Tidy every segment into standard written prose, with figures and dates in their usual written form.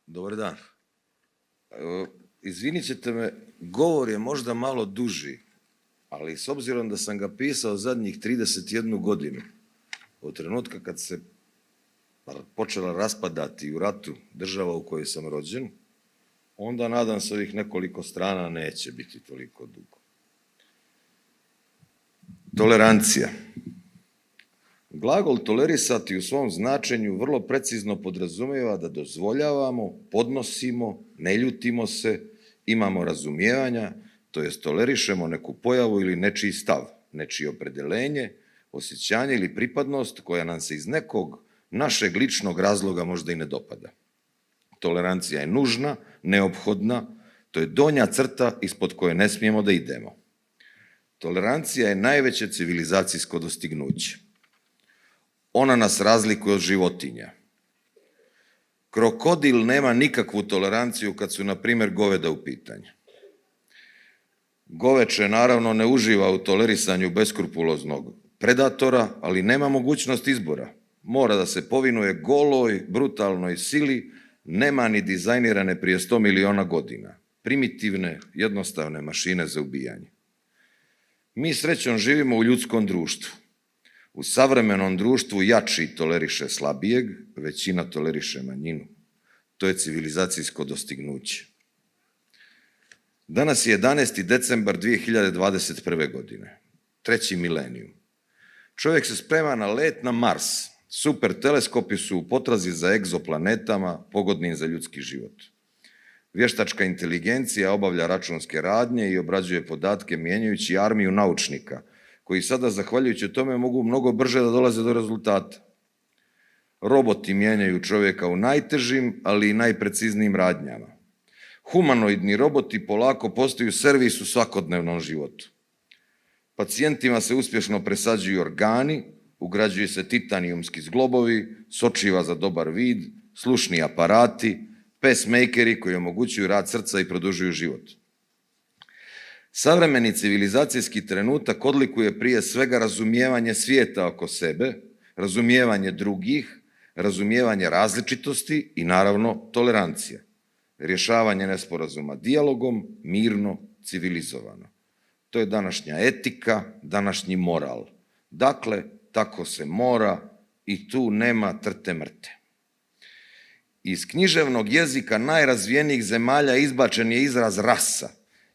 Dobar dan. Izvinit ćete me, govor je možda malo duži, ali s obzirom da sam ga pisao zadnjih 31 godinu, od trenutka kad se počela raspadati u ratu država u kojoj sam rođen, onda nadam se ovih nekoliko strana neće biti toliko dugo. Tolerancija. Glagol tolerisati u svom značenju vrlo precizno podrazumijeva da dozvoljavamo, podnosimo, ne ljutimo se, imamo razumijevanja, to jest tolerišemo neku pojavu ili nečiji stav, nečije opredeljenje, osjećanje ili pripadnost koja nam se iz nekog našeg ličnog razloga možda i ne dopada. Tolerancija je nužna, neophodna, to je donja crta ispod koje ne smijemo da idemo. Tolerancija je najveće civilizacijsko dostignuće. Ona nas razlikuje od životinja. Krokodil nema nikakvu toleranciju kad su, na primjer, goveda u pitanju. Goveče naravno ne uživa u tolerisanju beskrupuloznog predatora, ali nema mogućnost izbora. Mora da se povinuje goloj, brutalnoj sili, nema ni dizajnirane prije 100 miliona godina. Primitivne, jednostavne mašine za ubijanje. Mi srećom živimo u ljudskom društvu. U savremenom društvu jači toleriše slabijeg, većina toleriše manjinu. To je civilizacijsko dostignuće. Danas je 11. decembar 2021. godine, 3. milenijum. Čovjek se sprema na let na Mars. Super teleskopi su u potrazi za egzoplanetama pogodnim za ljudski život. Vještačka inteligencija obavlja računske radnje i obrađuje podatke mijenjajući armiju naučnika, koji sada, zahvaljujući tome, mogu mnogo brže da dolaze do rezultata. Roboti mijenjaju čovjeka u najtežim, ali i najpreciznijim radnjama. Humanoidni roboti polako postaju servis u svakodnevnom životu. Pacijentima se uspješno presađuju organi, ugrađuju se titanijumski zglobovi, sočiva za dobar vid, slušni aparati, pacemakeri koji omogućuju rad srca i produžuju život. Savremeni civilizacijski trenutak odlikuje prije svega razumijevanje svijeta oko sebe, razumijevanje drugih, razumijevanje različitosti i naravno tolerancija. Rješavanje nesporazuma dijalogom, mirno, civilizovano. To je današnja etika, današnji moral. Dakle, tako se mora i tu nema trte mrte. Iz književnog jezika najrazvijenijih zemalja izbačen je izraz rasa,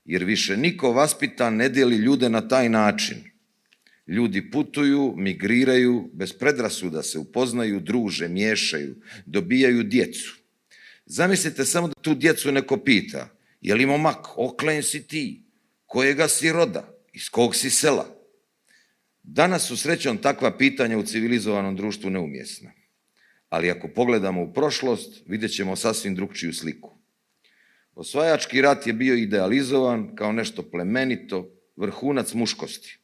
jer više niko vaspitan ne dijeli ljude na taj način. Ljudi putuju, migriraju, bez predrasuda se upoznaju, druže, miješaju, dobijaju djecu. Zamislite samo da tu djecu neko pita, je li momak, oklen si ti, kojega si roda, iz kog si sela? Danas su srećom takva pitanja u civilizovanom društvu neumjesna. Ali ako pogledamo u prošlost, vidjet ćemo sasvim drukčiju sliku. Osvajački rat je bio idealizovan kao nešto plemenito, vrhunac muškosti.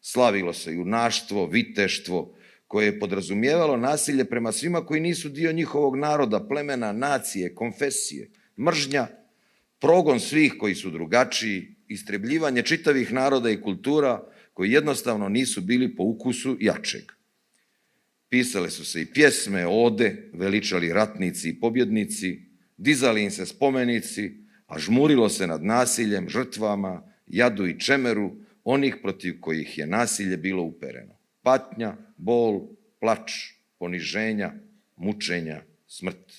Slavilo se junaštvo, viteštvo, koje je podrazumijevalo nasilje prema svima koji nisu dio njihovog naroda, plemena, nacije, konfesije, mržnja, progon svih koji su drugačiji, istrebljivanje čitavih naroda i kultura koji jednostavno nisu bili po ukusu jačeg. Pisale su se i pjesme, ode, veličali ratnici i pobjednici, dizali im se spomenici, a žmurilo se nad nasiljem, žrtvama, jadu i čemeru onih protiv kojih je nasilje bilo upereno. Patnja, bol, plač, poniženja, mučenja, smrt.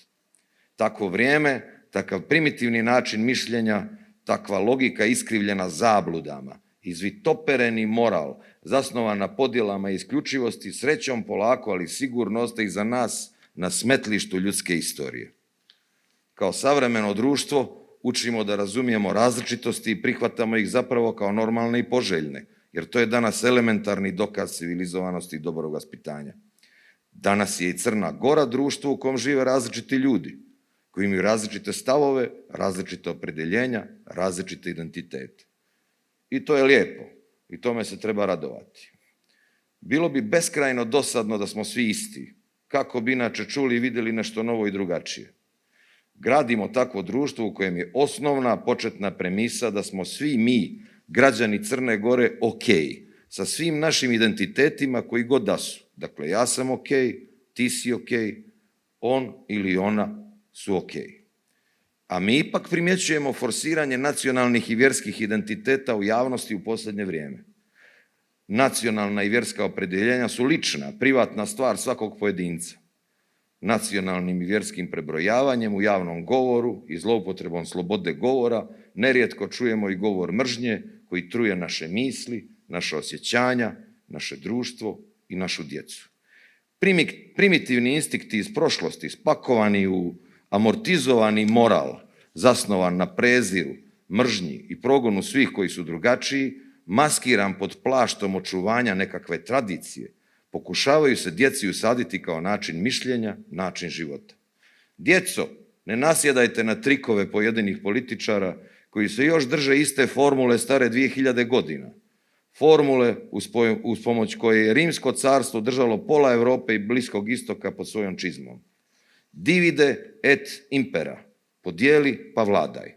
Takvo vrijeme, takav primitivni način mišljenja, takva logika iskrivljena zabludama, izvitopereni moral, zasnovan na podjelama i isključivosti, srećom polako, ali sigurno ostaje iza nas na smetlištu ljudske istorije. Kao savremeno društvo učimo da razumijemo različitosti i prihvatamo ih zapravo kao normalne i poželjne, jer to je danas elementarni dokaz civilizovanosti i dobrog vaspitanja. Danas je i Crna Gora društvo u kom žive različiti ljudi, koji imaju različite stavove, različite opredjeljenja, različite identitete. I to je lijepo i tome se treba radovati. Bilo bi beskrajno dosadno da smo svi isti, kako bi inače čuli i vidjeli nešto novo i drugačije. Gradimo takvo društvo u kojem je osnovna početna premisa da smo svi mi, građani Crne Gore, ok, sa svim našim identitetima koji god da su. Dakle, ja sam ok, ti si ok, on ili ona su ok. A mi ipak primjećujemo forsiranje nacionalnih i vjerskih identiteta u javnosti u posljednje vrijeme. Nacionalna i vjerska opredjeljenja su lična, privatna stvar svakog pojedinca. Nacionalnim i vjerskim prebrojavanjem u javnom govoru i zloupotrebom slobode govora nerijetko čujemo i govor mržnje koji truje naše misli, naše osjećanja, naše društvo i našu djecu. Primitivni instinkti iz prošlosti, spakovani u amortizovani moral, zasnovan na preziru, mržnji i progonu svih koji su drugačiji, maskiran pod plaštom očuvanja nekakve tradicije, pokušavaju se djeci usaditi kao način mišljenja, način života. Djeco, ne nasjedajte na trikove pojedinih političara koji se još drže iste formule stare 2000 godina. Formule uz pomoć koje je Rimsko carstvo držalo pola Europe i Bliskog istoka pod svojom čizmom. Divide et impera, podijeli pa vladaj.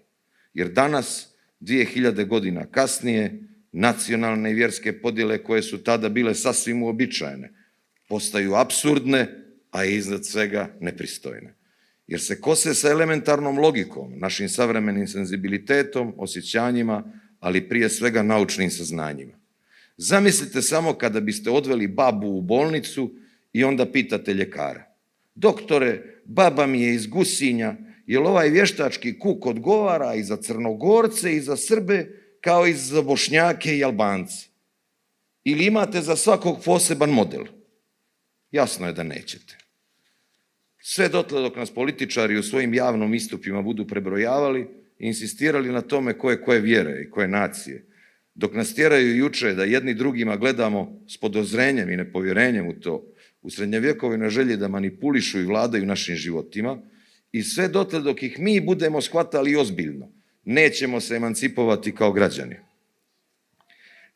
Jer danas, 2000 godina kasnije, nacionalne i vjerske podjele koje su tada bile sasvim uobičajene, postaju apsurdne, a iznad svega nepristojne. Jer se kose sa elementarnom logikom, našim savremenim senzibilitetom, osjećanjima, ali prije svega naučnim saznanjima. Zamislite samo kada biste odveli babu u bolnicu i onda pitate ljekara: doktore, baba mi je iz Gusinja, jel ovaj vještački kuk odgovara i za Crnogorce i za Srbe kao i za Bošnjake i Albance? Ili imate za svakog poseban model? Jasno je da nećete. Sve dotle dok nas političari u svojim javnim istupima budu prebrojavali i insistirali na tome ko je koje vjere i koje nacije, dok nas tjeraju juče da jedni drugima gledamo s podozrenjem i nepovjerenjem u to, u srednjevjekovnoj želji da manipulišu i vladaju našim životima, i sve dotle dok ih mi budemo shvatali ozbiljno, nećemo se emancipovati kao građani.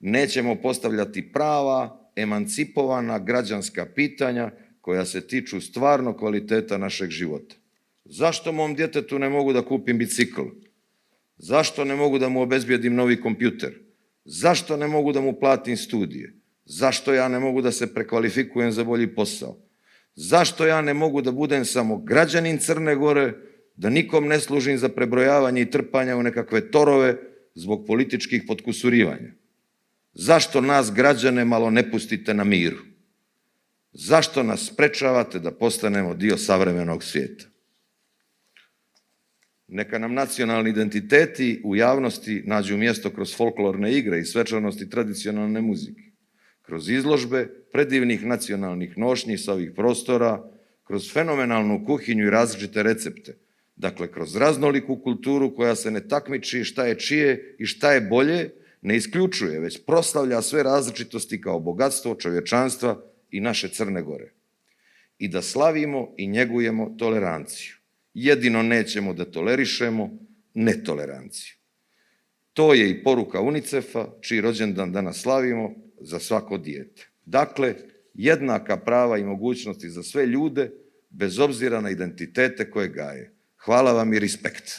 Nećemo postavljati prava, emancipovana građanska pitanja koja se tiču stvarno kvaliteta našeg života. Zašto mom djetetu ne mogu da kupim bicikl? Zašto ne mogu da mu obezbijedim novi kompjuter? Zašto ne mogu da mu platim studije? Zašto ja ne mogu da se prekvalifikujem za bolji posao? Zašto ja ne mogu da budem samo građanin Crne Gore, da nikom ne služim za prebrojavanje i trpanja u nekakve torove zbog političkih potkusurivanja? Zašto nas građane malo ne pustite na miru? Zašto nas sprečavate da postanemo dio savremenog svijeta? Neka nam nacionalni identiteti u javnosti nađu mjesto kroz folklorne igre i svečanosti tradicionalne muzike, kroz izložbe predivnih nacionalnih nošnji sa ovih prostora, kroz fenomenalnu kuhinju i različite recepte, dakle kroz raznoliku kulturu koja se ne takmiči šta je čije i šta je bolje, ne isključuje, već proslavlja sve različitosti kao bogatstvo čovječanstva i naše Crne Gore. I da slavimo i njegujemo toleranciju. Jedino nećemo da tolerišemo netoleranciju. To je i poruka UNICEF-a, čiji rođendan danas slavimo, za svako dijete. Dakle, jednaka prava i mogućnosti za sve ljude, bez obzira na identitete koje gaje. Hvala vam i respekt.